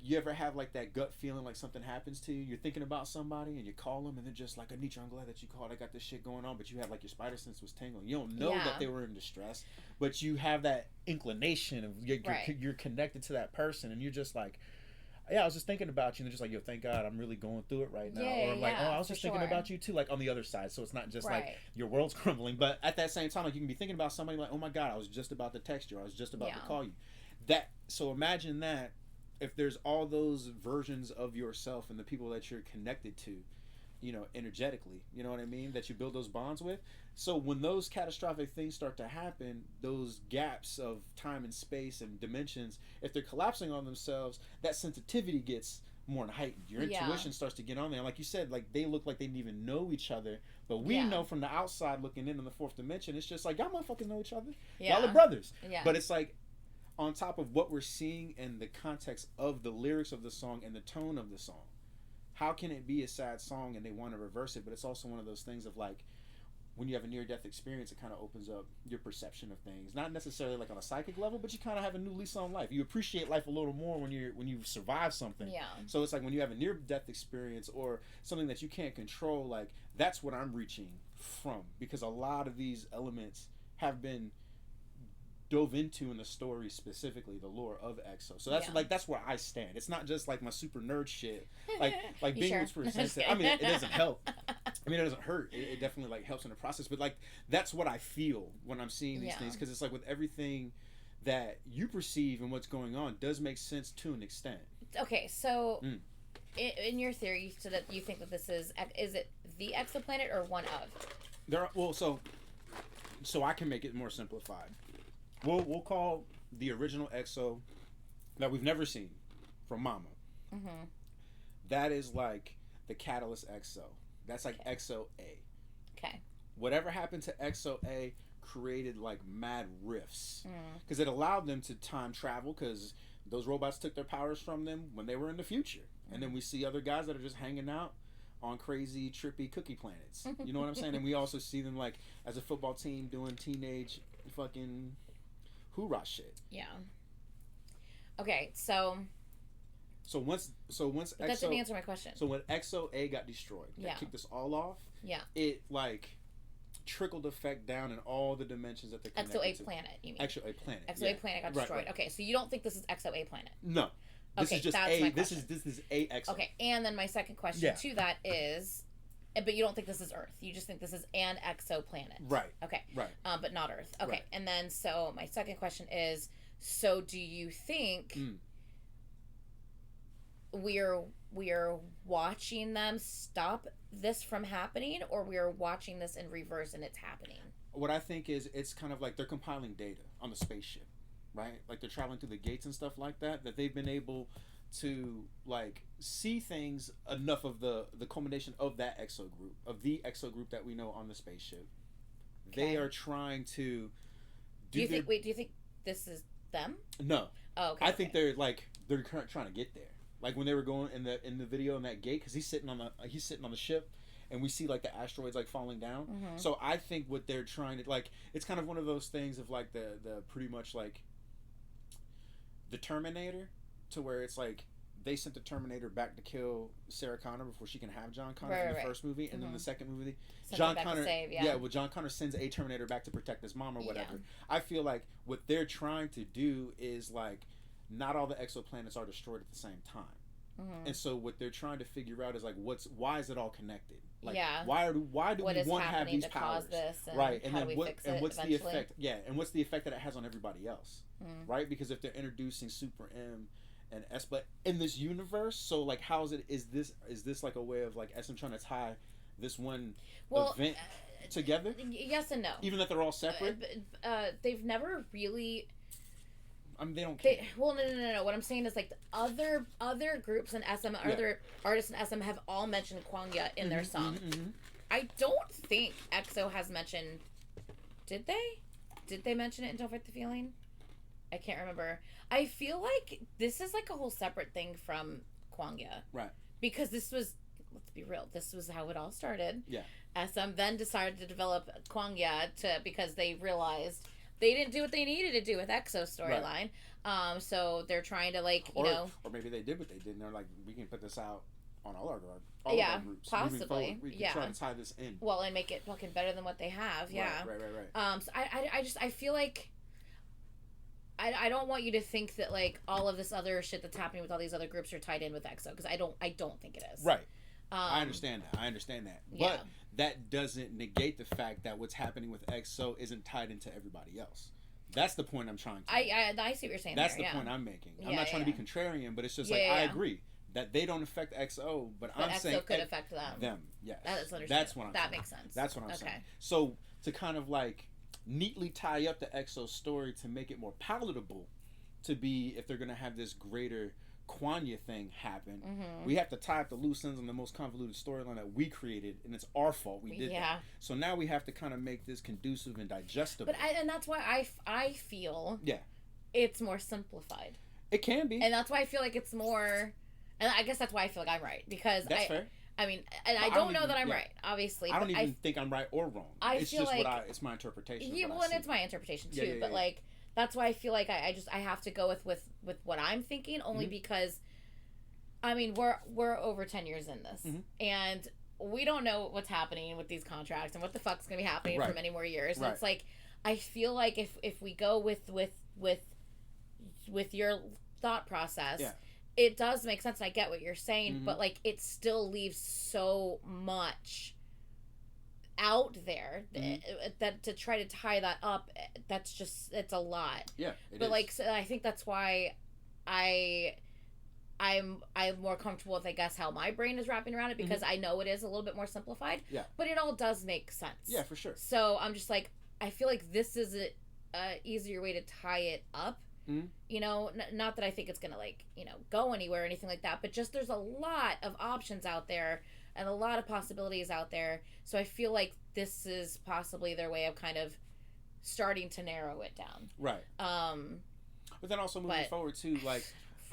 you ever have like that gut feeling like something happens to you? You're thinking about somebody and you call them and they're just like, Anitra, I'm glad that you called. I got this shit going on, but you have like your spider sense was tingling. You don't know that they were in distress, but you have that inclination of you're connected to that person, and you're just like, yeah, I was just thinking about you, and they're just like, yo, thank God I'm really going through it right now. Or like, oh, I was just thinking about you too, like on the other side. So it's not just like your world's crumbling, but at that same time, like you can be thinking about somebody like, oh my God, I was just about to text you, or I was just about to call you. So imagine that if there's all those versions of yourself and the people that you're connected to, you know, energetically, you know what I mean, that you build those bonds with. So when those catastrophic things start to happen, those gaps of time and space and dimensions, if they're collapsing on themselves, that sensitivity gets more heightened. Your intuition starts to get on there. Like you said, like they look like they didn't even know each other, but we know from the outside looking in the fourth dimension, it's just like, y'all motherfuckers know each other. Y'all are brothers. But it's like, on top of what we're seeing and the context of the lyrics of the song and the tone of the song, how can it be a sad song and they want to reverse it? But it's also one of those things of like, when you have a near-death experience, it kind of opens up your perception of things. Not necessarily like on a psychic level, but you kind of have a new lease on life. You appreciate life a little more when you've survived something. Yeah. So it's like when you have a near-death experience or something that you can't control, like that's what I'm reaching from, because a lot of these elements have been dove into in the story, specifically the lore of EXO. So that's that's where I stand. It's not just like my super nerd shit, like being able to present it. I mean, it doesn't help. I mean, it doesn't hurt. It definitely like helps in the process. But like that's what I feel when I'm seeing these things, because it's like with everything that you perceive and what's going on does make sense to an extent. Okay, so in your theory, you said that you think that this is it the exoplanet or one of? There are, well, so I can make it more simplified. We'll call the original EXO that we've never seen from Mama. Mm-hmm. That is like the Catalyst EXO. That's like EXO A. Okay. Whatever happened to EXO A created like mad rifts, because it allowed them to time travel, because those robots took their powers from them when they were in the future. And then we see other guys that are just hanging out on crazy trippy cookie planets. You know what I'm saying? And we also see them like as a football team doing teenage fucking hoorah shit. Yeah. Okay, so once EXO, that didn't answer my question. So when EXO A got destroyed, that kicked us all off. Yeah. It like trickled effect down in all the dimensions that they're connected EXO A to. planet, you mean? EXO A planet. EXO A planet got destroyed. Right. Okay, so you don't think this is EXO A planet? No. This is just A. This is A EXO. Okay, and then my second question to that is, but you don't think this is Earth. You just think this is an exoplanet. Right. Okay. Right. But not Earth. Okay. Right. And then so my second question is, so do you think we're watching them stop this from happening, or we're watching this in reverse and it's happening? What I think is it's kind of like they're compiling data on the spaceship, right? Like they're traveling through the gates and stuff like that they've been able to like see things enough of the culmination of that EXO group, of the EXO group that we know on the spaceship. Okay. They are trying to do you think this is them? No. Oh, okay. I think they're trying to get there. Like when they were going in the video in that gate, because he's sitting on the ship, and we see like the asteroids like falling down. Mm-hmm. So I think what they're trying to like, it's kind of one of those things of like the pretty much like the Terminator, to where it's like they sent the Terminator back to kill Sarah Connor before she can have John Connor in the first movie, and then the second movie, John Connor, John Connor sends a Terminator back to protect his mom or whatever. Yeah. I feel like what they're trying to do is like, not all the exoplanets are destroyed at the same time. Mm-hmm. And so what they're trying to figure out is like, why is it all connected? Like, why do we want to have these powers? Right, and then what's the effect? Yeah, and what's the effect that it has on everybody else? Mm-hmm. Right, because if they're introducing Super M and S, but in this universe, so like, is this like a way of like SM trying to tie this one event together? Yes and no. Even if they're all separate, they've never really. I mean, they don't care. No. What I'm saying is like the other groups in SM, other artists in SM have all mentioned Kwangya in their song. Mm-hmm. I don't think EXO has mentioned. Did they? Did they mention it in Don't Fight the Feeling? I can't remember. I feel like this is like a whole separate thing from Kwangya. Right. Because this was, let's be real, this was how it all started. Yeah. SM then decided to develop Kwangya because they realized they didn't do what they needed to do with EXO storyline. Right. So they're trying to like, or maybe they did what they did and they're like, we can put this out on all our groups. Possibly. We can try to tie this in. Well, and make it fucking better than what they have. Yeah. Right. So I feel like I don't want you to think that like all of this other shit that's happening with all these other groups are tied in with EXO, because I don't think it is. Right. I understand that. But that doesn't negate the fact that what's happening with EXO isn't tied into everybody else. That's the point I'm trying to make. I see what you're saying. That's the point I'm making. I'm not trying to be contrarian, but it's just I agree that they don't affect EXO, but I'm EXO saying could affect them. Yes. That is understandable. That's what I'm saying. That makes sense. That's what I'm saying. So to kind of like neatly tie up the EXO story to make it more palatable to be, if they're going to have this greater Kwangya thing happen, we have to tie up the loose ends on the most convoluted storyline that we created, and it's our fault we did that. So now we have to kind of make this conducive and digestible. And that's why I feel it's more simplified. It can be. And that's why I feel like it's more, and I guess that's why I feel like I'm right, because that's fair. I mean, and I don't know that I'm right, obviously. I don't even think I'm right or wrong. It's feel just like it's my interpretation. Yeah, well, and it's my interpretation too. But like, that's why I feel like I have to go with what I'm thinking, only because, I mean, we're over 10 years in this, and we don't know what's happening with these contracts and what the fuck's gonna be happening for many more years. And it's like, I feel like if we go with your thought process, it does make sense. And I get what you're saying, but like, it still leaves so much out there that to try to tie that up, that's just, it's a lot. But like, so I think that's why I'm more comfortable with, I guess, how my brain is wrapping around it, because I know it is a little bit more simplified. But it all does make sense. For sure. So I'm just like, I feel like this is a easier way to tie it up. You know, not that I think it's gonna, like, you know, go anywhere or anything like that, but just there's a lot of options out there and a lot of possibilities out there. So I feel like this is possibly their way of kind of starting to narrow it down. Right. But then also moving forward too, like,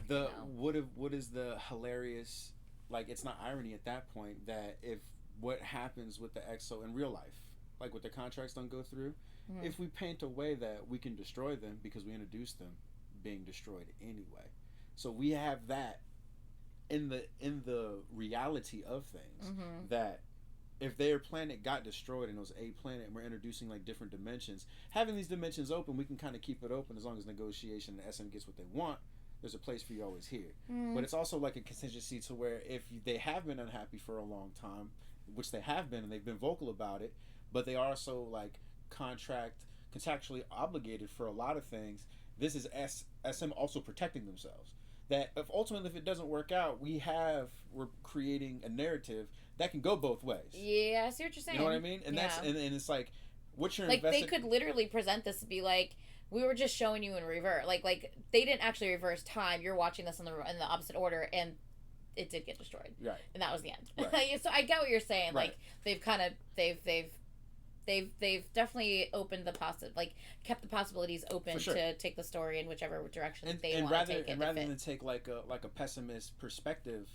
what is the hilarious, like, it's not irony at that point that if what happens with the EXO in real life, like, what the contracts don't go through, if we paint a way that we can destroy them because we introduced them being destroyed anyway, so we have that in the reality of things, that if their planet got destroyed and it was a planet and we're introducing, like, different dimensions, having these dimensions open, we can kind of keep it open as long as negotiation and SM gets what they want. There's a place for you always here. But it's also like a contingency to where if they have been unhappy for a long time, which they have been, and they've been vocal about it, but they are also, like, contractually obligated for a lot of things, this is SM also protecting themselves. That if ultimately, if it doesn't work out, we're creating a narrative that can go both ways. Yeah, I see what you're saying. You know what I mean? And that's and it's like, what you're like, they could literally present this to be like, we were just showing you in reverse. Like they didn't actually reverse time. You're watching this in the opposite order, and it did get destroyed. Right. And that was the end. Right. So I get what you're saying. Right. Like, they've kind of they've definitely opened kept the possibilities open to take the story in whichever direction they want to take it. And rather than take like a pessimist perspective,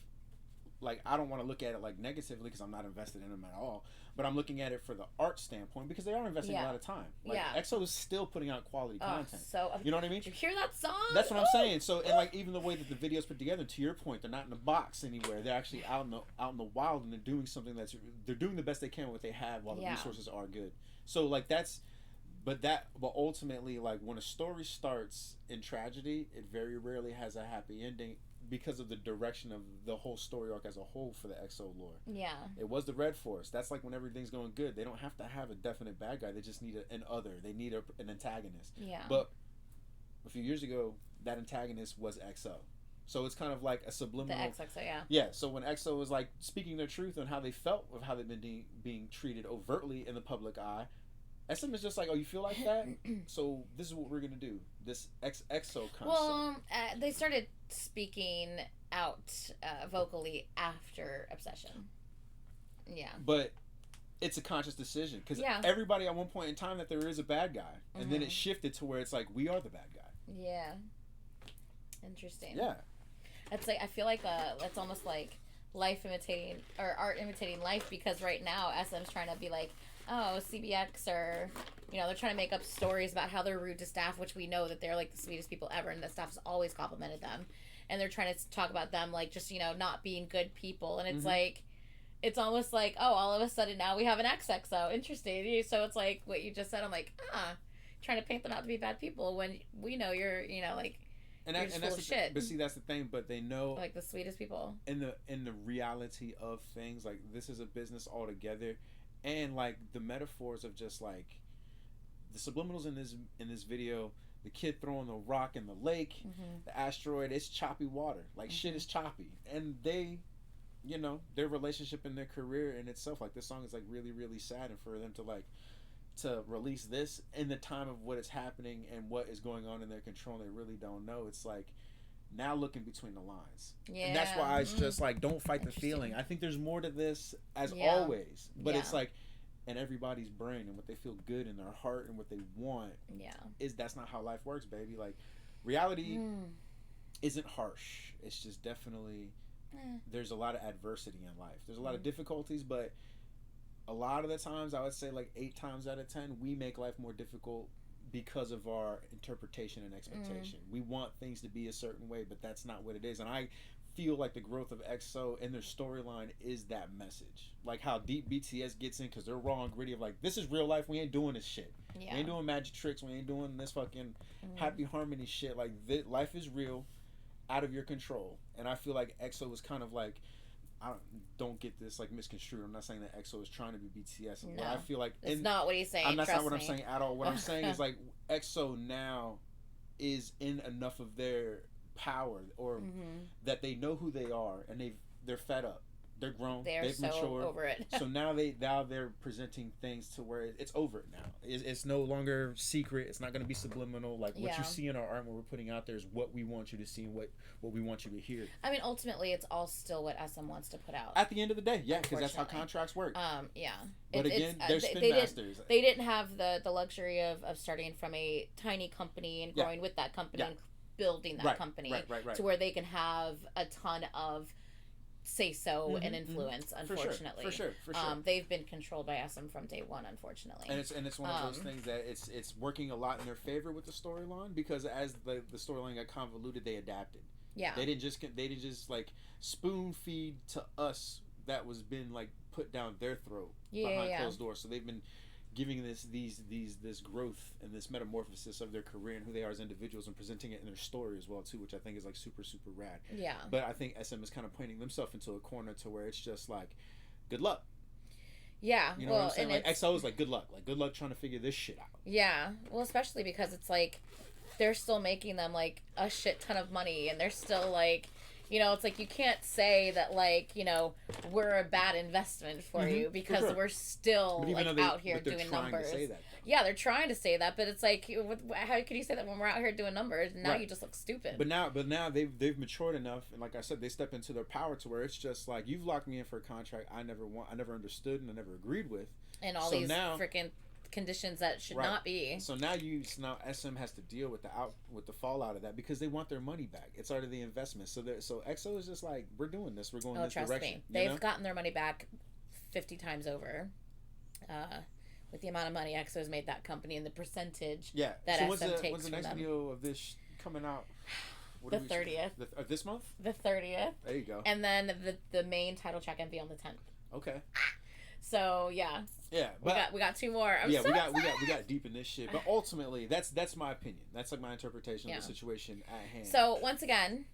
like, I don't want to look at it like negatively because I'm not invested in them at all, but I'm looking at it for the art standpoint because they are investing a lot of time. Like, EXO is still putting out quality content. So you know what I mean? Did you hear that song? That's what I'm saying. So, and like, even the way that the videos put together, to your point, they're not in a box anywhere. They're actually out in the wild, and they're doing something they're doing the best they can with what they have while the resources are good. So, like, but ultimately, like, when a story starts in tragedy, it very rarely has a happy ending, because of the direction of the whole story arc as a whole for the EXO lore. Yeah. It was the Red Force. That's like when everything's going good. They don't have to have a definite bad guy. They just need an other. They need an antagonist. Yeah. But a few years ago, that antagonist was EXO. So it's kind of like a subliminal... The EXO, yeah. Yeah, so when EXO was, like, speaking their truth on how they felt with how they've been being treated overtly in the public eye, SM is just like, oh, you feel like that? So this is what we're going to do. This EXO concept. Well, they started speaking out vocally after Obsession. Yeah. But it's a conscious decision. Because everybody at one point in time that there is a bad guy. And then it shifted to where it's like, we are the bad guy. Yeah. Interesting. Yeah. It's like, I feel like it's almost like life imitating, or art imitating life, because right now SM's trying to be like, oh, CBX, or, you know, they're trying to make up stories about how they're rude to staff, which we know that they're, like, the sweetest people ever, and the staff has always complimented them. And they're trying to talk about them, like, just, you know, not being good people. And it's like, it's almost like, oh, all of a sudden now we have an XXO. Interesting. So it's like what you just said. I'm like, trying to paint them out to be bad people when we know you're, you know, like, and you're just full of shit. But see, that's the thing. But they know, like, the sweetest people. In the reality of things, like, this is a business altogether. And, like, the metaphors of just, like, the subliminals in this video, the kid throwing the rock in the lake, the asteroid, it's choppy water. Like, shit is choppy. And they, you know, their relationship and their career in itself, like, this song is, like, really, really sad. And for them to, like, to release this in the time of what is happening and what is going on in their control, they really don't know. It's, like, now looking between the lines. Yeah. And that's why it's just like, don't fight the feeling. I think there's more to this as always. But it's like, in everybody's brain and what they feel good in their heart and what they want. Yeah. That's not how life works, baby. Like, reality isn't harsh. It's just definitely there's a lot of adversity in life. There's a lot of difficulties, but a lot of the times, I would say like 8 times out of 10, we make life more difficult because of our interpretation and expectation. We want things to be a certain way, but that's not what it is. And I feel like the growth of EXO and their storyline is that message. Like how deep BTS gets in because they're raw and gritty of like, this is real life. We ain't doing this shit. Yeah. We ain't doing magic tricks. We ain't doing this fucking happy harmony shit. Like, life is real, out of your control. And I feel like EXO was kind of like, I don't get this like misconstrued. I'm not saying that EXO is trying to be BTS. No, I feel like it's not what he's saying. That's not what I'm saying at all. What I'm saying is like EXO now is in enough of their power, or that they know who they are, and they're fed up. They're grown. They've so matured. Over it. So now they're presenting things to where it's over it now. It's no longer secret. It's not going to be subliminal. Like what you see in our art, what we're putting out there is what we want you to see and what we want you to hear. I mean, ultimately, it's all still what SM wants to put out. At the end of the day, yeah, because that's how contracts work. Yeah. But again, they're spin masters. They didn't have the luxury of starting from a tiny company and growing with that company and building that company to where they can have a ton of say-so and influence. Unfortunately, for sure. They've been controlled by SM from day one, unfortunately. And it's one of those things that it's working a lot in their favor with the storyline, because as the storyline got convoluted, they adapted. Yeah, they didn't just like spoon feed to us that was been like put down their throat behind closed doors. So they've been giving this growth and this metamorphosis of their career and who they are as individuals, and presenting it in their story as well too, which I think is like super super rad. Yeah. But I think SM is kind of pointing themselves into a corner to where it's just like, good luck. Yeah. You know what I'm saying? Like EXO is like, good luck trying to figure this shit out. Yeah. Well, especially because it's like they're still making them like a shit ton of money, and they're still like, you know, it's like you can't say that, like, you know, we're a bad investment for you, because we're still like out here doing numbers. Yeah, they're trying to say that, but it's like, how can you say that when we're out here doing numbers? And now you just look stupid. But now they've matured enough, and like I said, they step into their power to where it's just like, you've locked me in for a contract I never understood and I never agreed with, and all these freaking conditions that should not be. So now SM has to deal with the fallout of that, because they want their money back. It's out of the investment. So EXO is just like, we're doing this. We're going this direction. Trust me, they've gotten their money back 50 times over. With the amount of money EXO's made that company and the percentage that SM takes from them. When's the next video of this coming out? The 30th. Of this month? The 30th. There you go. And then the main title track MV on the 10th. Okay. So yeah, but we got 2 more. We got deep in this shit. But ultimately, that's my opinion. That's like my interpretation of the situation at hand. So once again,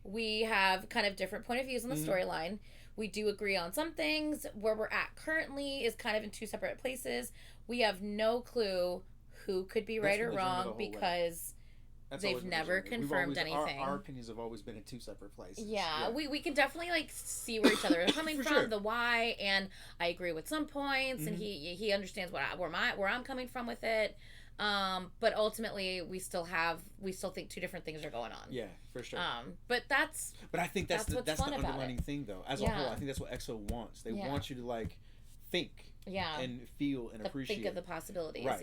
we have kind of different point of views on the storyline. We do agree on some things. Where we're at currently is kind of in 2 separate places. We have no clue who could be right or wrong, because they've never confirmed anything. Our opinions have always been in 2 separate places. Yeah. We can definitely like see where each other is coming from, the why, and I agree with some points, and he understands where I'm coming from with it. But ultimately, we still think 2 different things are going on. Yeah, for sure. But I think that's the underlining thing, though. As a whole, I think that's what EXO wants. They want you to like think, and feel and appreciate. Think of the possibilities. Right.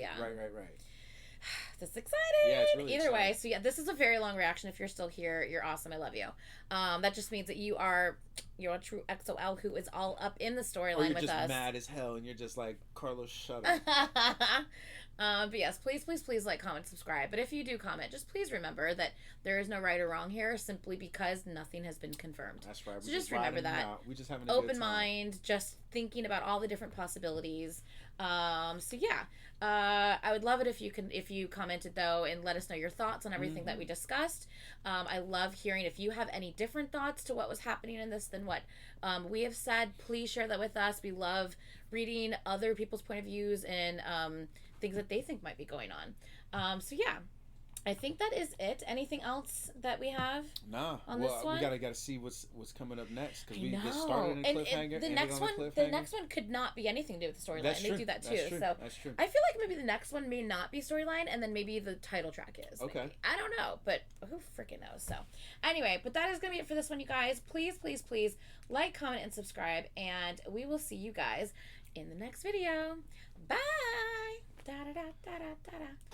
That's exciting. Yeah, it's really Either exciting. way, so yeah, this is a very long reaction. If you're still here, you're awesome. I love you. That just means that you're a true EXO-L who is all up in the storyline with us. You're just mad as hell, and you're just like, Carlos, shut up. But yes, please like, comment, subscribe. But if you do comment, just please remember that there is no right or wrong here, simply because nothing has been confirmed. That's right. So just remember that. We just having a open good time. mind, just thinking about all the different possibilities. So yeah, I would love it if you commented though, and let us know your thoughts on everything that we discussed. I love hearing if you have any different thoughts to what was happening in this than what we have said. Please share that with us. We love reading other people's point of views and things that they think might be going on. So yeah, I think that is it. Anything else that we have? On this one? We gotta see what's coming up next, because we just started in a cliffhanger. And the next one could not be anything to do with the storyline. They do that too. That's true. So that's true. I feel like maybe the next one may not be storyline, and then maybe the title track is. Okay. Maybe. I don't know, but who freaking knows? So anyway, but that is gonna be it for this one, you guys. Please like, comment, and subscribe, and we will see you guys in the next video. Bye. Da da da da da da.